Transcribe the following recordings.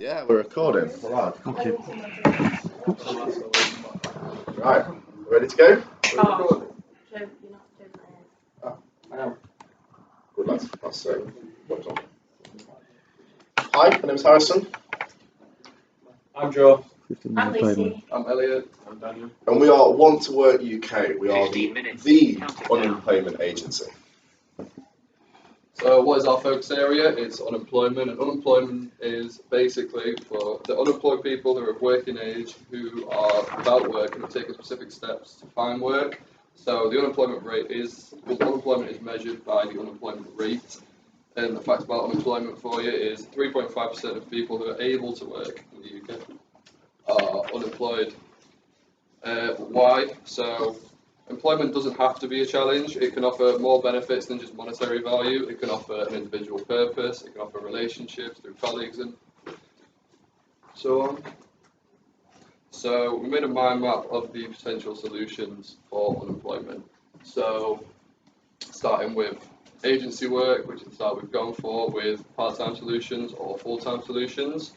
Yeah, we're recording. All right. Okay. Right. Ready to go? Oh, you're not doing that. I am. Good lads. That's what's on. Hi, my name's Harrison, I'm Joe. I'm Lucy. I'm Elliot. I'm Daniel. and we are WANT2WORK UK. We are 15 minutes. the Counting down. unemployment agency. So what is our focus area? It's unemployment, and unemployment is basically for the unemployed people who are of working age who are without work and have taken specific steps to find work. So the unemployment is measured by the unemployment rate, and the fact about unemployment for you is 3.5% of people who are able to work in the UK are unemployed. Why? So employment doesn't have to be a challenge. It can offer more benefits than just monetary value. It can offer an individual purpose. It can offer relationships through colleagues and so on. So we made a mind map of the potential solutions for unemployment. So starting with agency work, which is the start we've gone for, with part-time solutions or full-time solutions,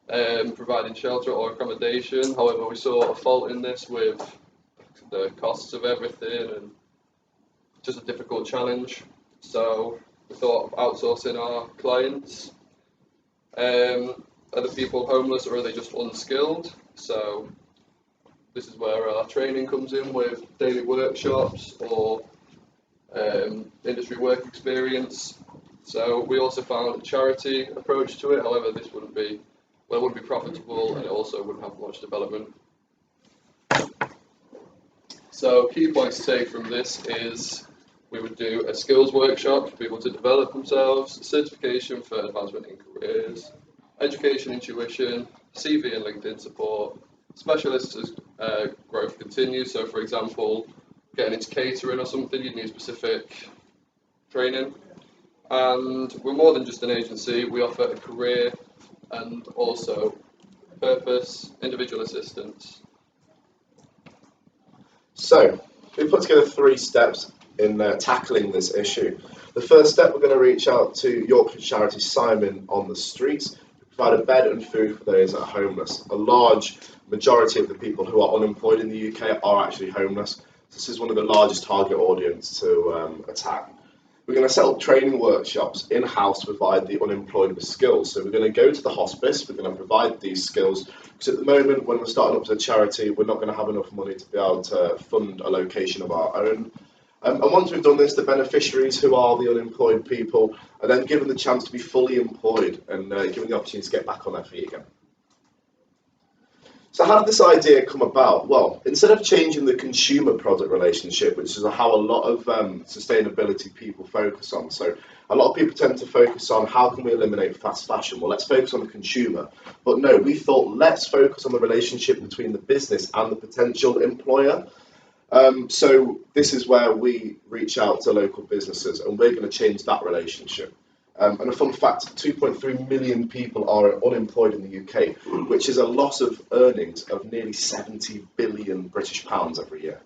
providing shelter or accommodation. However, we saw a fault in this with the costs of everything and just a difficult challenge. So we thought of outsourcing our clients. Are the people homeless or are they just unskilled? So this is where our training comes in with daily workshops or industry work experience. So we also found a charity approach to it. However, this wouldn't be profitable and it also wouldn't have much development. So key points to take from this is we would do a skills workshop for people to develop themselves, certification for advancement in careers, education and tuition, CV and LinkedIn support, specialists as growth continues. So for example, getting into catering or something, you'd need specific training. And we're more than just an agency, we offer a career and also purpose, individual assistance. So we put together 3 steps in tackling this issue. The first step, we're going to reach out to Yorkshire charity Simon on the Streets to provide a bed and food for those that are homeless. A large majority of the people who are unemployed in the UK are actually homeless. This is one of the largest target audience to attack. We're going to set up training workshops in-house to provide the unemployed with skills. So we're going to go to the hospice, we're going to provide these skills, because at the moment when we're starting up as a charity, we're not going to have enough money to be able to fund a location of our own. And once we've done this, the beneficiaries, who are the unemployed people, are then given the chance to be fully employed and given the opportunity to get back on their feet again. So how did this idea come about? Well, instead of changing the consumer-product relationship, which is how a lot of sustainability people focus on, so a lot of people tend to focus on how can we eliminate fast fashion? Well, let's focus on the consumer. But no, we thought let's focus on the relationship between the business and the potential employer. So this is where we reach out to local businesses and we're going to change that relationship. And a fun fact, 2.3 million people are unemployed in the UK, which is a loss of earnings of nearly 70 billion British pounds every year.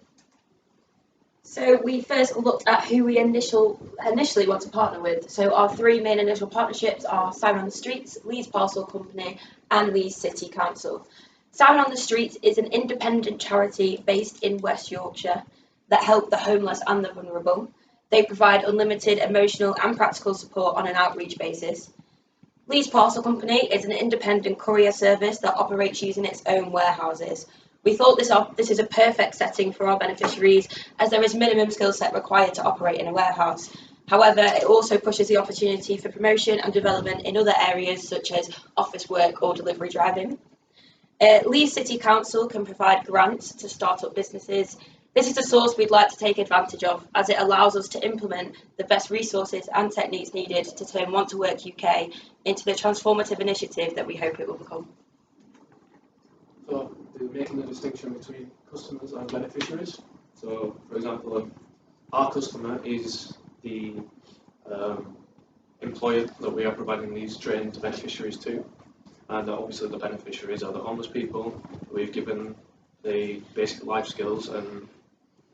So we first looked at who we initially want to partner with. So our 3 main initial partnerships are Simon on the Streets, Leeds Parcel Company and Leeds City Council. Simon on the Streets is an independent charity based in West Yorkshire that help the homeless and the vulnerable. They provide unlimited emotional and practical support on an outreach basis. Leeds Parcel Company is an independent courier service that operates using its own warehouses. We thought this is a perfect setting for our beneficiaries as there is minimum skill set required to operate in a warehouse. However, it also pushes the opportunity for promotion and development in other areas such as office work or delivery driving. Leeds City Council can provide grants to start up businesses. This is a source we'd like to take advantage of as it allows us to implement the best resources and techniques needed to turn WANT2WORK UK into the transformative initiative that we hope it will become. So they're making the distinction between customers and beneficiaries. So for example, our customer is the employer that we are providing these trained beneficiaries to. And obviously the beneficiaries are the homeless people. We've given the basic life skills and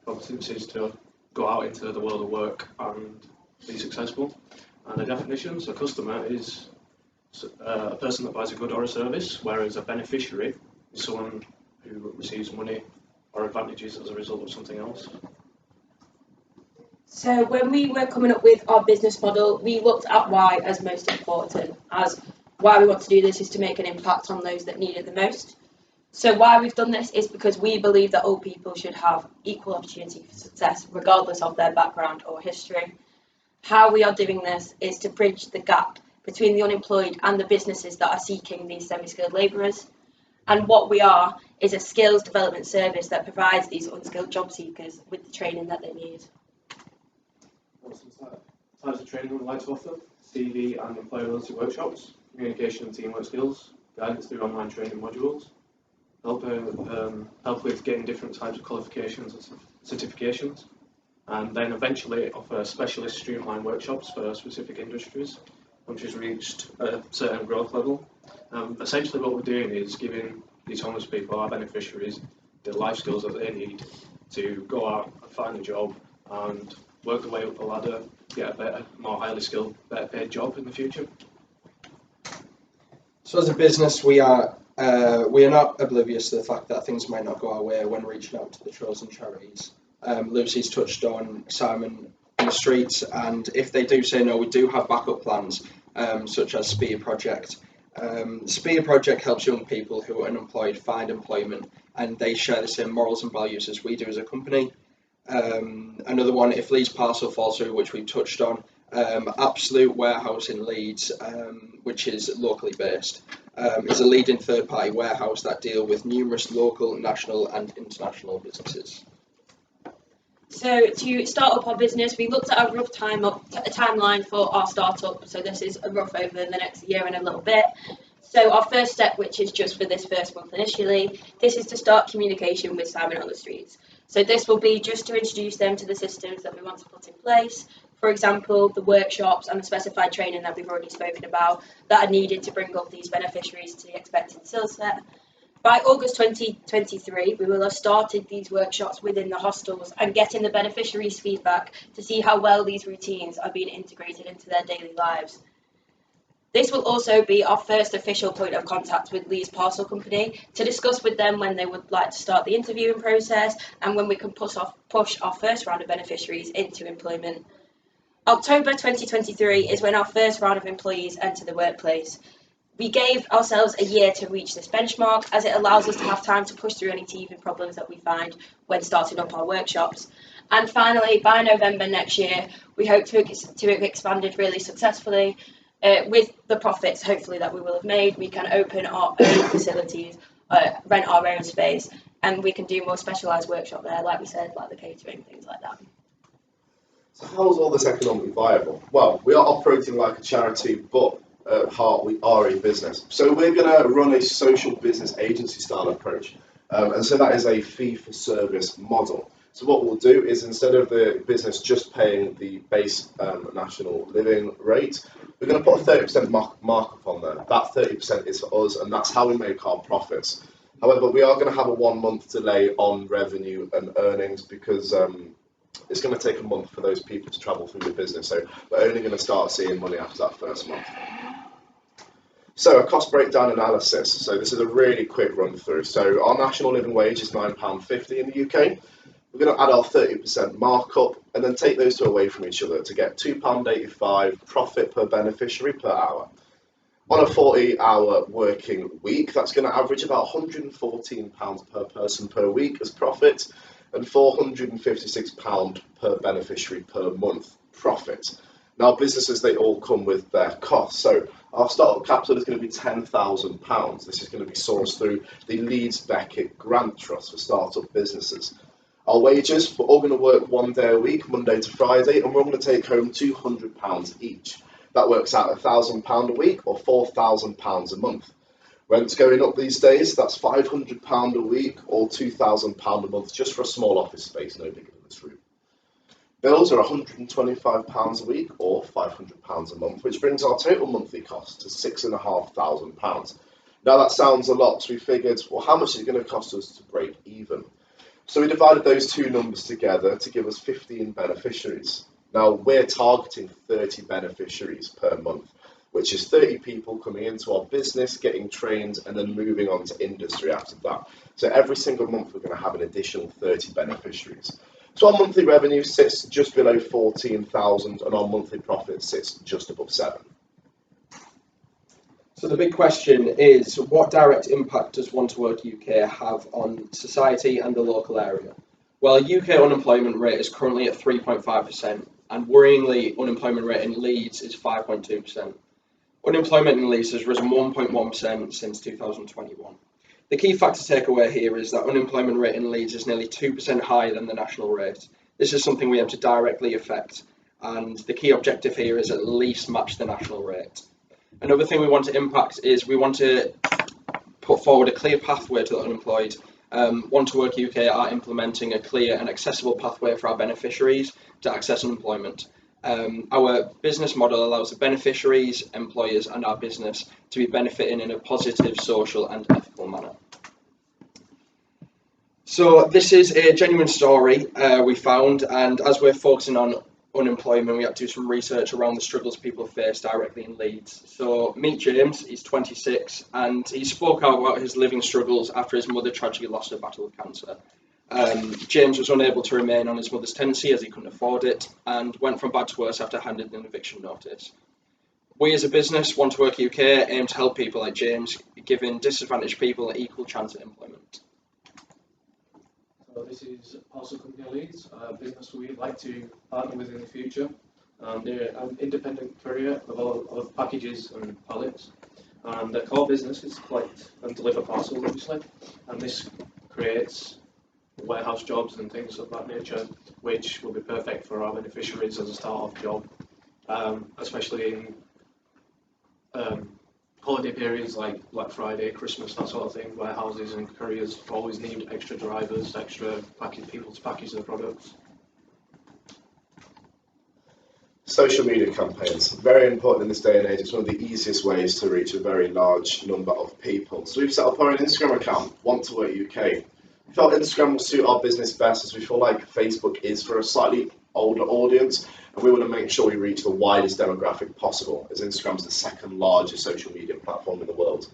competencies to go out into the world of work and be successful. And the definition, so customer is a person that buys a good or a service, whereas a beneficiary is someone who receives money or advantages as a result of something else. So when we were coming up with our business model, we looked at why as most important, as why we want to do this is to make an impact on those that need it the most. So why we've done this is because we believe that all people should have equal opportunity for success, regardless of their background or history. How we are doing this is to bridge the gap between the unemployed and the businesses that are seeking these semi-skilled labourers. And what we are is a skills development service that provides these unskilled job seekers with the training that they need. Types of training we'd like to offer: CV and employability workshops, communication and teamwork skills, guidance through online training modules, help with getting different types of qualifications and certifications, and then eventually offer specialist streamline workshops for specific industries, which has reached a certain growth level. Essentially what we're doing is giving these homeless people, our beneficiaries, the life skills that they need to go out and find a job and work their way up the ladder, get a better, more highly skilled, better paid job in the future. So as a business, we are not oblivious to the fact that things might not go our way when reaching out to the chosen charities. Lucy's touched on Simon on the streets, and if they do say no, we do have backup plans, such as Spear Project. Spear Project helps young people who are unemployed find employment, and they share the same morals and values as we do as a company. Another one, if Leeds Parcel falls through, which we've touched on, Absolute Warehouse in Leeds, which is locally based, is a leading third-party warehouse that deal with numerous local, national and international businesses. So to start up our business, we looked at a rough timeline for our startup. So this is a rough over the next year and a little bit. So our first step, which is just for this first month initially, this is to start communication with Simon on the streets. So this will be just to introduce them to the systems that we want to put in place. For example, the workshops and the specified training that we've already spoken about that are needed to bring up these beneficiaries to the expected skill set. By August 2023, we will have started these workshops within the hostels and getting the beneficiaries' feedback to see how well these routines are being integrated into their daily lives. This will also be our first official point of contact with Leeds Parcel Company to discuss with them when they would like to start the interviewing process and when we can push our first round of beneficiaries into employment. October 2023 is when our first round of employees enter the workplace. We gave ourselves a year to reach this benchmark, as it allows us to have time to push through any teething problems that we find when starting up our workshops. And finally, by November next year, we hope to have expanded really successfully. With the profits, hopefully, that we will have made, we can open our own facilities, rent our own space, and we can do more specialised workshop there, like we said, like the catering, things like that. So how is all this economically viable? Well, we are operating like a charity, but at heart we are a business. So we're going to run a social business agency style approach. And so that is a fee-for-service model. So what we'll do is, instead of the business just paying the base national living rate, we're going to put a 30% markup on there. That 30% is for us, and that's how we make our profits. However, we are going to have a 1 month delay on revenue and earnings because it's going to take a month for those people to travel through the business. So we're only going to start seeing money after that first month. So a cost breakdown analysis. So this is a really quick run through. So our national living wage is £9.50 in the UK. We're going to add our 30% markup and then take those two away from each other to get £2.85 profit per beneficiary per hour. On a 40-hour working week, that's going to average about £114 per person per week as profit and £456 per beneficiary per month profit. Now, businesses, they all come with their costs. So our startup capital is going to be £10,000. This is going to be sourced through the Leeds Beckett Grant Trust for startup businesses. Our wages, we're all going to work 1 day a week, Monday to Friday, and we're all going to take home £200 each. That works out £1,000 a week or £4,000 a month. Rent's going up these days, that's £500 a week or £2,000 a month just for a small office space, no bigger than this room. Bills are £125 a week or £500 a month, which brings our total monthly cost to £6,500. Now that sounds a lot, so we figured, well, how much is it going to cost us to break even? So we divided those two numbers together to give us 15 beneficiaries. Now we're targeting 30 beneficiaries per month, which is 30 people coming into our business, getting trained, and then moving on to industry after that. So every single month we're going to have an additional 30 beneficiaries. So our monthly revenue sits just below 14,000 and our monthly profit sits just above 7. So the big question is, what direct impact does Want2WORK UK have on society and the local area? Well, UK unemployment rate is currently at 3.5%, and worryingly, unemployment rate in Leeds is 5.2%. Unemployment in Leeds has risen 1.1% since 2021. The key fact to take away here is that unemployment rate in Leeds is nearly 2% higher than the national rate. This is something we aim to directly affect, and the key objective here is at least match the national rate. Another thing we want to impact is we want to put forward a clear pathway to the unemployed. Want2WORK UK are implementing a clear and accessible pathway for our beneficiaries to access employment. Our business model allows the beneficiaries, employers and our business to be benefiting in a positive, social and ethical manner. So this is a genuine story we found, and as we're focusing on unemployment, we had to do some research around the struggles people face directly in Leeds. So meet James, he's 26, and he spoke out about his living struggles after his mother tragically lost her battle with cancer. James was unable to remain on his mother's tenancy as he couldn't afford it, and went from bad to worse after handing an eviction notice. We as a business, Want2WORK UK, aim to help people like James, giving disadvantaged people an equal chance at employment. So this is Parcel Company Leeds, a business we'd like to partner with in the future. They're an independent courier of packages and pallets, and their core business is collect and deliver parcels, obviously, and this creates warehouse jobs and things of that nature, which will be perfect for our beneficiaries as a start-off job, especially in holiday periods like Black Friday, Christmas, that sort of thing. Warehouses and couriers always need extra drivers, extra people to package their products. Social media campaigns, very important in this day and age. It's one of the easiest ways to reach a very large number of people. So we've set up our own Instagram account, Want2WORK UK. We felt Instagram will suit our business best, as we feel like Facebook is for a slightly older audience, and we want to make sure we reach the widest demographic possible, as Instagram is the second largest social media platform in the world.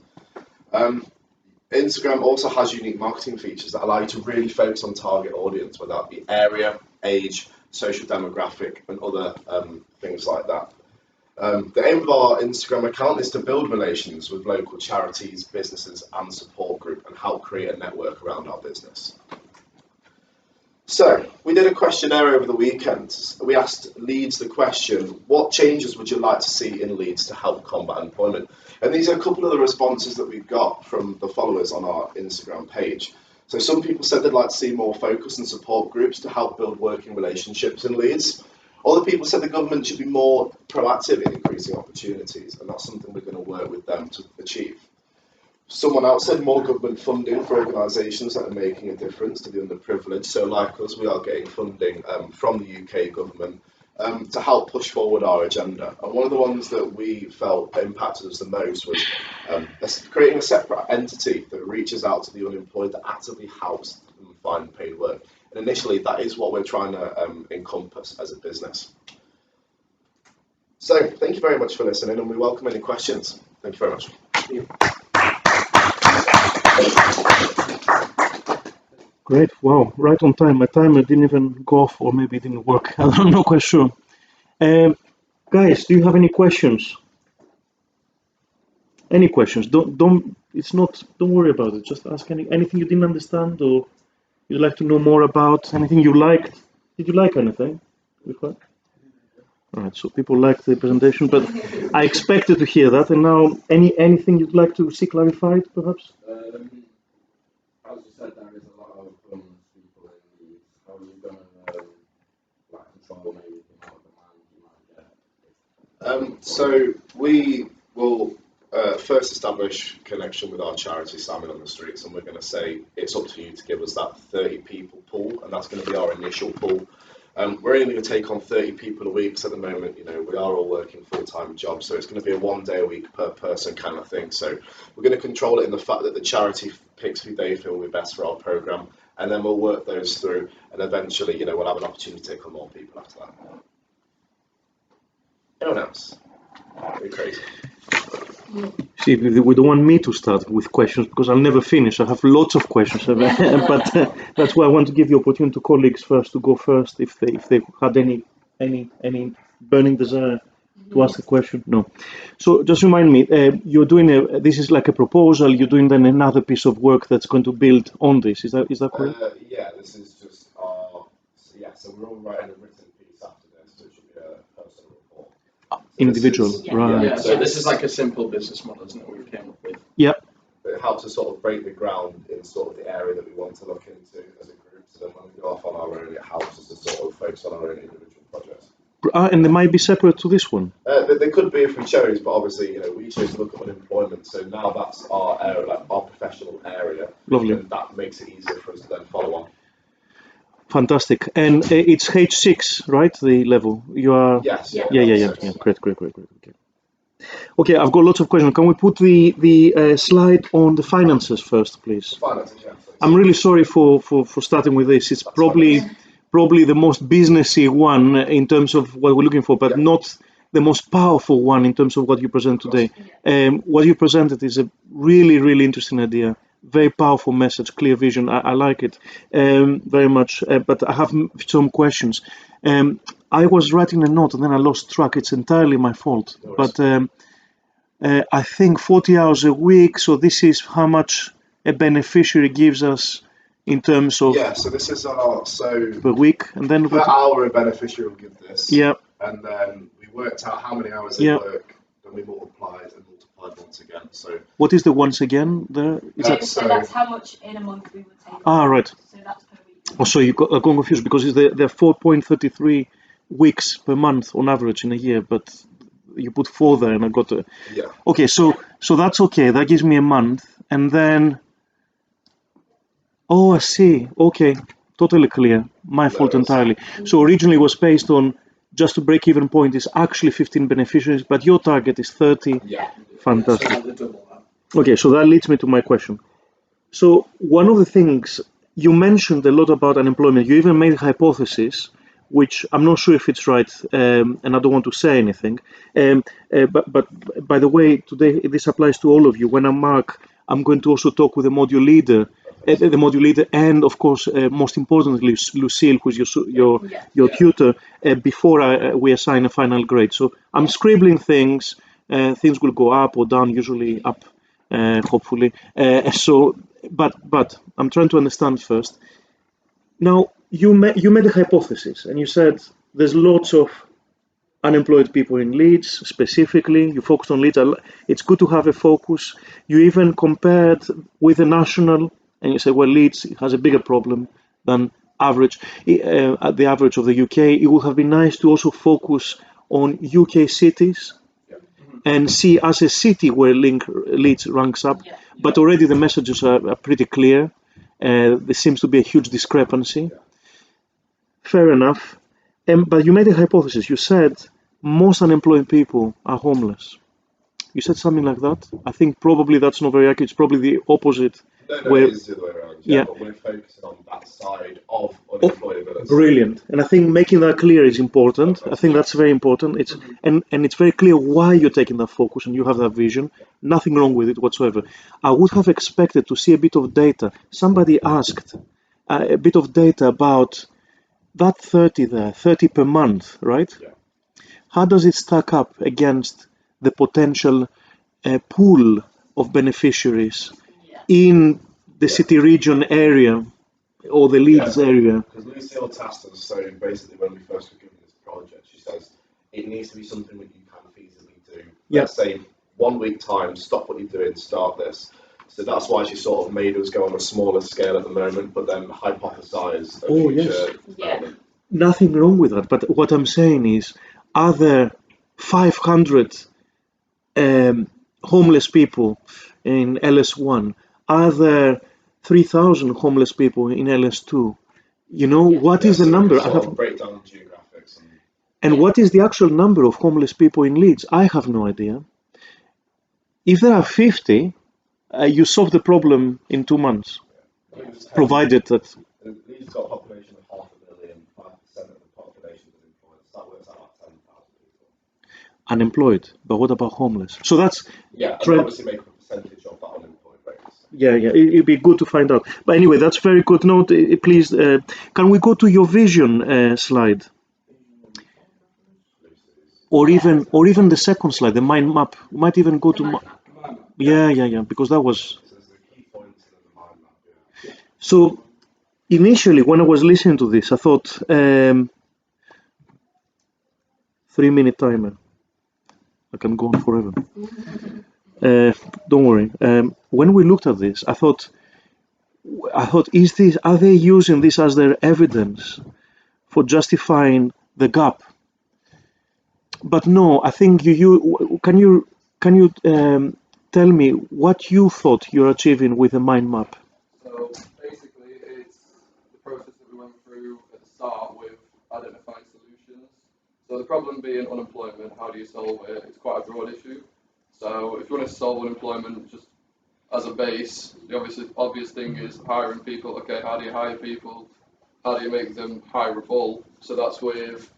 Instagram also has unique marketing features that allow you to really focus on target audience, whether that be area, age, social demographic and other things like that. The aim of our Instagram account is to build relations with local charities, businesses and support group and help create a network around our business. So we did a questionnaire over the weekend. We asked Leeds the question, what changes would you like to see in Leeds to help combat unemployment? And these are a couple of the responses that we've got from the followers on our Instagram page. So some people said they'd like to see more focus and support groups to help build working relationships in Leeds. Other people said the government should be more proactive in increasing opportunities, and that's something we're going to work with them to achieve. Someone else said more government funding for organisations that are making a difference to the underprivileged. So like us, we are getting funding from the UK government to help push forward our agenda. And one of the ones that we felt impacted us the most was creating a separate entity that reaches out to the unemployed, that actively helps them find paid work. And initially, that is what we're trying to encompass as a business. So thank you very much for listening, and we welcome any questions. Thank you very much. Thank you. Great, wow, right on time. My timer didn't even go off, or maybe it didn't work. I'm not quite sure. Guys, do you have any questions? Any questions? Don't worry about it. Just ask anything you didn't understand or you'd like to know more about, anything you liked. Did you like anything? All right, so people liked the presentation, but I expected to hear that. And now, anything you'd like to see clarified, perhaps? As you said, there is a lot of homeless people in Leeds. How are you going to control maybe the amount of demand you might get? So we will first establish connection with our charity, Simon on the Streets, and we're going to say it's up to you to give us that 30 people pool, and that's going to be our initial pool. We're only going to take on 30 people a week, because at the moment, we are all working full-time jobs, so it's going to be a 1 day a week per person kind of thing. So we're going to control it in the fact that the charity picks who they feel will be best for our programme, and then we'll work those through, and eventually, we'll have an opportunity to take on more people after that. Anyone else? That'd be crazy. See, we don't want me to start with questions because I'll never finish. I have lots of questions, but that's why I want to give the opportunity to colleagues first to go first if they had any burning desire to ask a question. No. So just remind me, you're doing this is like a proposal. You're doing then another piece of work that's going to build on this. Is that correct? Yeah, this is just our. So we're all writing a written piece after this, so it should be a personal report. So Individual, right? Yeah, so this is like a simple business model, isn't it? We came up with. Yeah. It helps us sort of break the ground in sort of the area that we want to look into as a group. So then when we go off on our own, it helps us to sort of focus on our own individual projects. And they might be separate to this one. They could be if we chose, but obviously, we chose to look at unemployment. So now that's our area, like our professional area. Lovely. And that makes it easier for us to then follow on. Fantastic. And it's H6, right? The level you are. Yes. Yeah. Great. Okay, I've got lots of questions. Can we put the slide on the finances first, please? Finances, yeah. I'm really sorry for starting with this. It's probably the most businessy one in terms of what we're looking for, but not the most powerful one in terms of what you present today. What you presented is a really, really interesting idea. Very powerful message, clear vision. I like it very much. But I have some questions. I was writing a note and then I lost track. It's entirely my fault. But I think 40 hours a week. So this is how much a beneficiary gives us in terms of so this is our per week, and then per hour a beneficiary will give this. Yeah. And then we worked out how many hours they work, then we multiplied once again. So what is the once again there? So that's how much in a month we would take. Right. So that's per week. Oh, so you got confused because they're 4.33 weeks per month on average in a year, but you put 4 there, and I got a. Yeah. Okay, so that's okay. That gives me a month, and then. Oh, I see. Okay, totally clear. My fault entirely. So originally it was based on just to break-even point is actually 15 beneficiaries, but your target is 30. Yeah. Fantastic. Okay, so that leads me to my question. So one of the things you mentioned a lot about unemployment. You even made a hypothesis, which I'm not sure if it's right, and I don't want to say anything. But by the way, today this applies to all of you. When I mark, I'm going to also talk with the module leader. And of course, most importantly, Lucille, who's your tutor, before we assign a final grade. So I'm scribbling things. Things will go up or down, usually up, hopefully. But I'm trying to understand first. Now, you made a hypothesis, and you said there's lots of unemployed people in Leeds specifically. You focused on Leeds. It's good to have a focus. You even compared with the national, and you said, well, Leeds has a bigger problem than average. At the average of the UK, it would have been nice to also focus on UK cities and see as a city where Leeds ranks up. But already the messages are pretty clear. There seems to be a huge discrepancy. Fair enough. But you made a hypothesis. You said most unemployed people are homeless. You said something like that. I think probably that's not very accurate. It's probably the opposite. No, it is the other way around. Yeah, but we're focusing on that side of unemployability. Brilliant. And I think making that clear is important. I think that's very important. It's and it's very clear why you're taking that focus and you have that vision. Nothing wrong with it whatsoever. I would have expected to see a bit of data. Somebody asked a bit of data about that 30 there, 30 per month, right? Yeah. How does it stack up against the potential pool of beneficiaries in the city region area or the Leeds area? Because Lucille tasked us, so basically when we first were given this project, she says it needs to be something that you can feasibly do. Let's say 1 week time, stop what you're doing, start this. So that's why she sort of made us go on a smaller scale at the moment, but then hypothesize a future development. Nothing wrong with that. But what I'm saying is, are there 500 homeless people in LS1? Are there 3,000 homeless people in LS2? You know, what is the number? I have break down geographics. And what is the actual number of homeless people in Leeds? I have no idea. If there are 50, you solve the problem in 2 months, provided that. Leeds got a population of 500,000, 5% of the population is employed, so that works out about 10,000 people. unemployed, but what about homeless? So that's Yeah, and Try- obviously make a percentage of that unemployed rate. yeah, it'd be good to find out. But anyway, that's very good. Note, please, can we go to your vision slide, or even the second slide, the mind map? We might even go to. Yeah, because that was. So there's the key points in the mind map. Yeah. So initially, when I was listening to this, I thought 3-minute timer. I can go on forever. Don't worry. When we looked at this, I thought, are they using this as their evidence for justifying the gap? But no, I think can you tell me what you thought you're achieving with the mind map? So basically, it's the process that we went through at the start with identifying solutions. So the problem being unemployment, how do you solve it? It's quite a broad issue. So if you want to solve unemployment just as a base, the obvious thing is hiring people. Okay, how do you hire people? How do you make them hireable? So that's with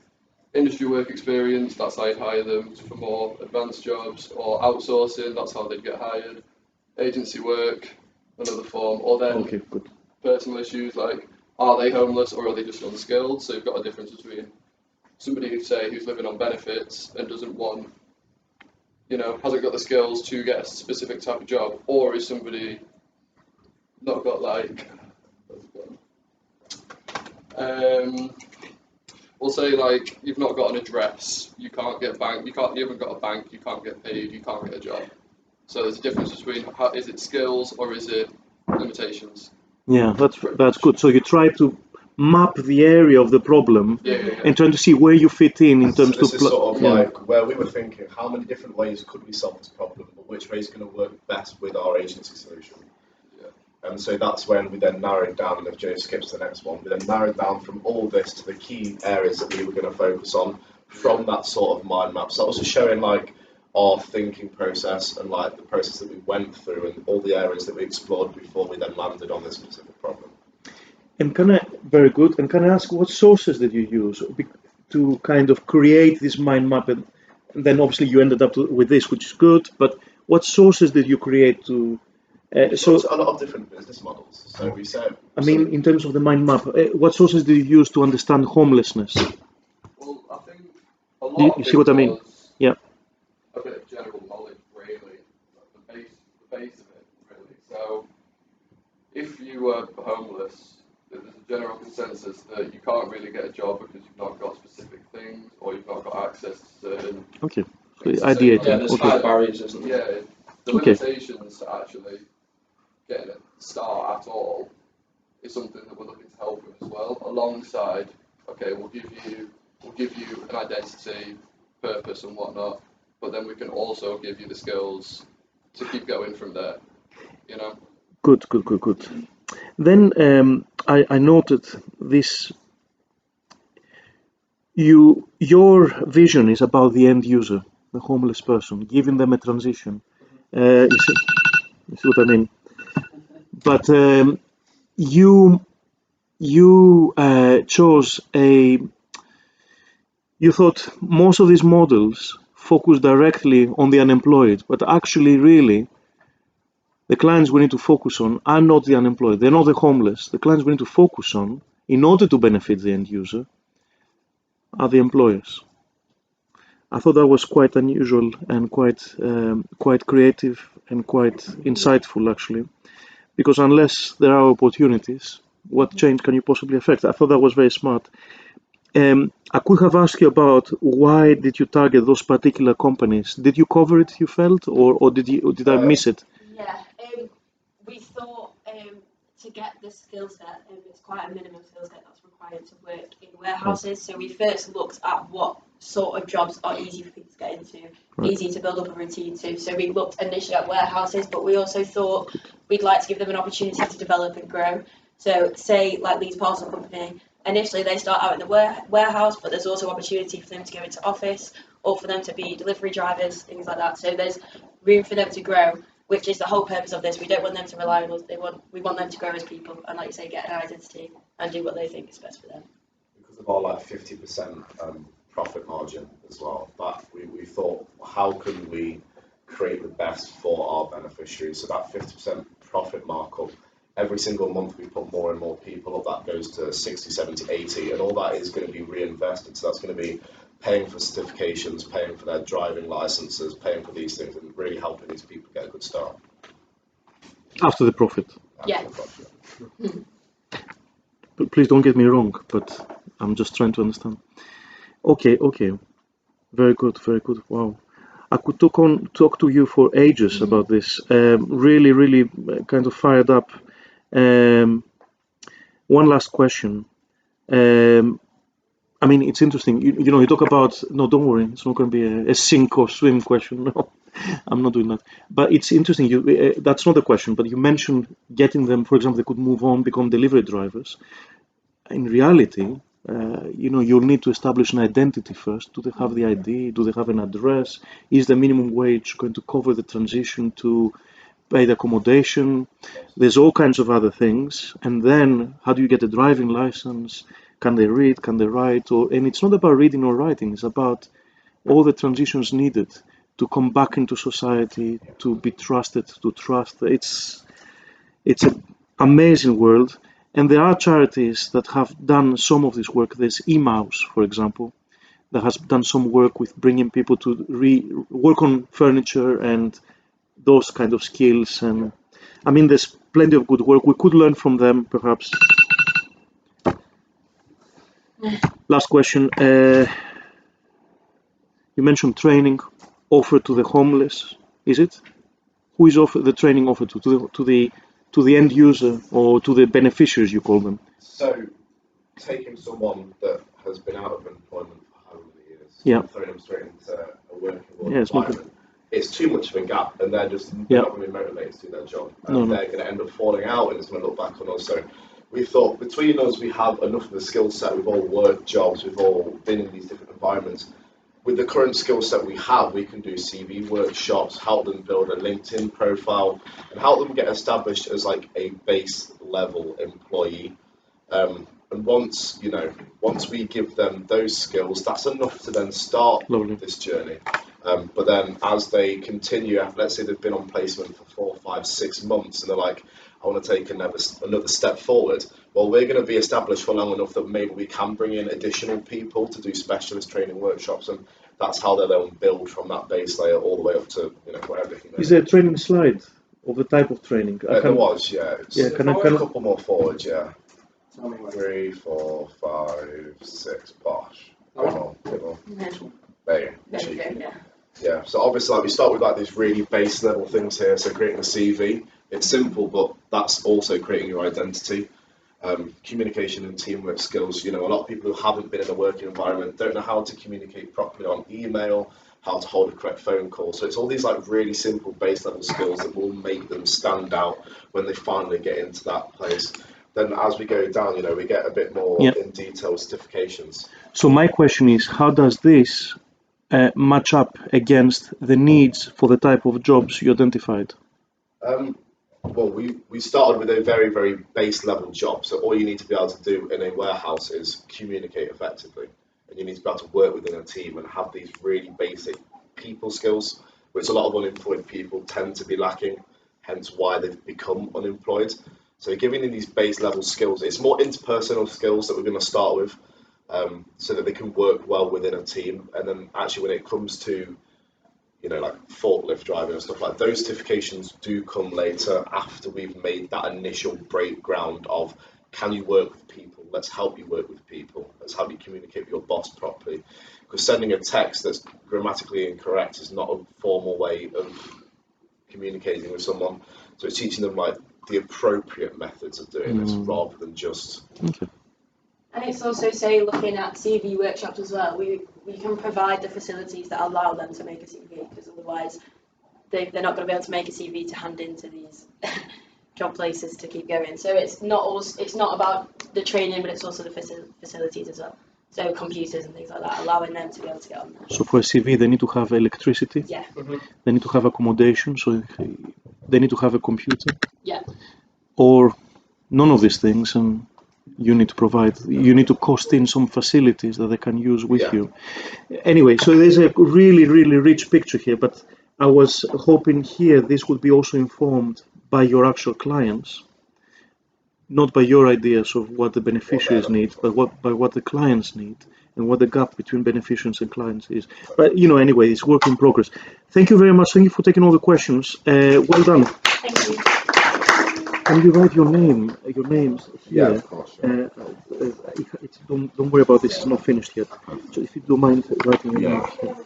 industry work experience, that's how you hire them for more advanced jobs, or outsourcing, that's how they'd get hired. Agency work, another form, or then Okay, good. personal issues like are they homeless or are they just unskilled? So you've got a difference between somebody who's living on benefits and doesn't want, hasn't got the skills to get a specific type of job, or is somebody not got we'll say like you've not got an address, you can't get bank, you haven't got a bank, you can't get paid, you can't get a job. So there's a difference between is it skills or is it limitations? Yeah, that's good. So you try to map the area of the problem Yeah. and trying to see where you fit in terms So this of. is sort of like where we were thinking, how many different ways could we solve this problem, but which way is going to work best with our agency solution? And so that's when we then narrowed down, and if Joe skips to the next one, we then narrowed down from all this to the key areas that we were going to focus on from that sort of mind map. So that was just showing like our thinking process and like the process that we went through and all the areas that we explored before we then landed on this specific problem. And very good. And can I ask what sources did you use to kind of create this mind map? And then obviously you ended up with this, which is good. But what sources did you create to? So a lot of different business models. So we said. I mean, in terms of the mind map, what sources did you use to understand homelessness? Well, I think a lot You see what I mean? Yeah. A bit of general knowledge, really, the base of it, really. So, if you were homeless, there's a general consensus that you can't really get a job because you've not got specific things or you've not got access to certain. Okay. things. Ideating. Yeah, there's high barriers, isn't there? Yeah, the limitations to actually getting a start at all is something that we're looking to help with as well. Alongside, okay, we'll give you an identity, purpose, and whatnot, but then we can also give you the skills to keep going from there. Good. Then I noted this. Your vision is about the end user, the homeless person, giving them a transition. You see what I mean? But you chose you thought most of these models focus directly on the unemployed, but actually really the clients we need to focus on are not the unemployed, they're not the homeless. The clients we need to focus on in order to benefit the end user are the employers. I thought that was quite unusual and quite creative and quite insightful actually, because unless there are opportunities, what change can you possibly affect? I thought that was very smart. I could have asked you about why did you target those particular companies? Did you cover it, you felt, or did I miss it? Yeah, we thought to get the skill set, it's quite a minimum skill set that's required to work in warehouses. So we first looked at what sort of jobs are easy for people to get into, easy to build up a routine to. So we looked initially at warehouses, but we also thought we'd like to give them an opportunity to develop and grow. So say like Leeds Parcel Company, initially they start out in the warehouse, but there's also opportunity for them to go into office or for them to be delivery drivers, things like that. So there's room for them to grow, which is the whole purpose of this. We don't want them to rely on us. We want them to grow as people and, like you say, get an identity and do what they think is best for them. Because of our like 50% profit margin as well. But we thought, how can we create the best for our beneficiaries? So that 50% profit markup, every single month we put more and more people up, that goes to 60, 70, 80, and all that is going to be reinvested. So that's going to be paying for certifications, paying for their driving licenses, paying for these things, and really helping these people get a good start. After the profit. Yeah. After the profit. But please don't get me wrong, but I'm just trying to understand. Okay. Very good. Wow. I could talk to you for ages about this. Really kind of fired up. One last question. I mean, it's interesting. You know, you talk about, no, don't worry, it's not going to be a sink or swim question. No, I'm not doing that. But it's interesting. That's not the question. But you mentioned getting them, for example, they could move on, become delivery drivers. In reality, you know, you'll need to establish an identity first. Do they have the ID? Do they have an address? Is the minimum wage going to cover the transition to pay the accommodation? There's all kinds of other things. And then how do you get a driving license? Can they read? Can they write? And it's not about reading or writing. It's about all the transitions needed to come back into society, to be trusted, to trust. It's an amazing world. And there are charities that have done some of this work. There's Emmaus, for example, that has done some work with bringing people to work on furniture and those kind of skills. And I mean, there's plenty of good work. We could learn from them, perhaps. Last question. You mentioned training offered to the homeless. Is it? Who is the training offered to the end user or to the beneficiaries, you call them? So, taking someone that has been out of employment for how many years, throwing them straight into a working environment, it's too much of a gap, and they're not going to be motivated to do their job, and they're going to end up falling out, and it's going to look back on us. So, we thought between us, we have enough of the skill set. We've all worked jobs, we've all been in these different environments. With the current skill set we have, we can do CV workshops, help them build a LinkedIn profile, and help them get established as like a base level employee. And once we give them those skills, that's enough to then start this journey. But then as they continue, let's say they've been on placement for 4, 5, 6 months, and they're like, I want to take another step forward. Well, we're going to be established for long enough that maybe we can bring in additional people to do specialist training workshops, and that's how they then build from that base layer all the way up to whatever. Is there a training slide of the type of training? There was, yeah. Can I a couple more forwards, yeah. 3, 4, 5, 6, bosh. There you go. Yeah, so obviously we start with like these really base level things here. So creating a CV, it's simple, but that's also creating your identity. Communication and teamwork skills. A lot of people who haven't been in a working environment don't know how to communicate properly on email, how to hold a correct phone call. So it's all these like really simple base level skills that will make them stand out when they finally get into that place. Then as we go down, we get a bit more in detail certifications. So my question is, how does this match up against the needs for the type of jobs you identified? Well, we started with a very, very base level job. So all you need to be able to do in a warehouse is communicate effectively. And you need to be able to work within a team and have these really basic people skills, which a lot of unemployed people tend to be lacking, hence why they've become unemployed. So giving them these base level skills, it's more interpersonal skills that we're going to start with, so that they can work well within a team. And then actually when it comes to like forklift driving and stuff like those certifications do come later after we've made that initial breakground of, can you work with people? Let's help you work with people. Let's help you communicate with your boss properly. Because sending a text that's grammatically incorrect is not a formal way of communicating with someone. So it's teaching them like the appropriate methods of doing this rather than just. Okay. And it's also, say, looking at CV workshops as well. We can provide the facilities that allow them to make a CV, because otherwise they're not going to be able to make a CV to hand into these job places to keep going. So it's not about the training, but it's also the facilities as well. So computers and things like that, allowing them to be able to get on there. So for a CV, they need to have electricity. Yeah. They need to have accommodation. So they need to have a computer. Yeah. Or none of these things, and you need to provide, you need to cost in some facilities that they can use with Yeah. you. Anyway, so there's a really, really rich picture here, but I was hoping here this would be also informed by your actual clients, not by your ideas of what the beneficiaries need, but by what the clients need and what the gap between beneficiaries and clients is. But anyway, it's work in progress. Thank you very much. Thank you for taking all the questions. Well done. Thank you. Can you write your names Yeah, here? of course. Yeah. Don't worry about this. It's not finished yet. So if you don't mind writing your Yeah. names here.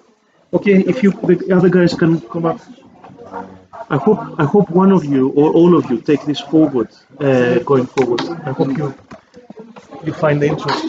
Okay, if the other guys can come up. I hope one of you or all of you take this forward, going forward. I hope you find the interest.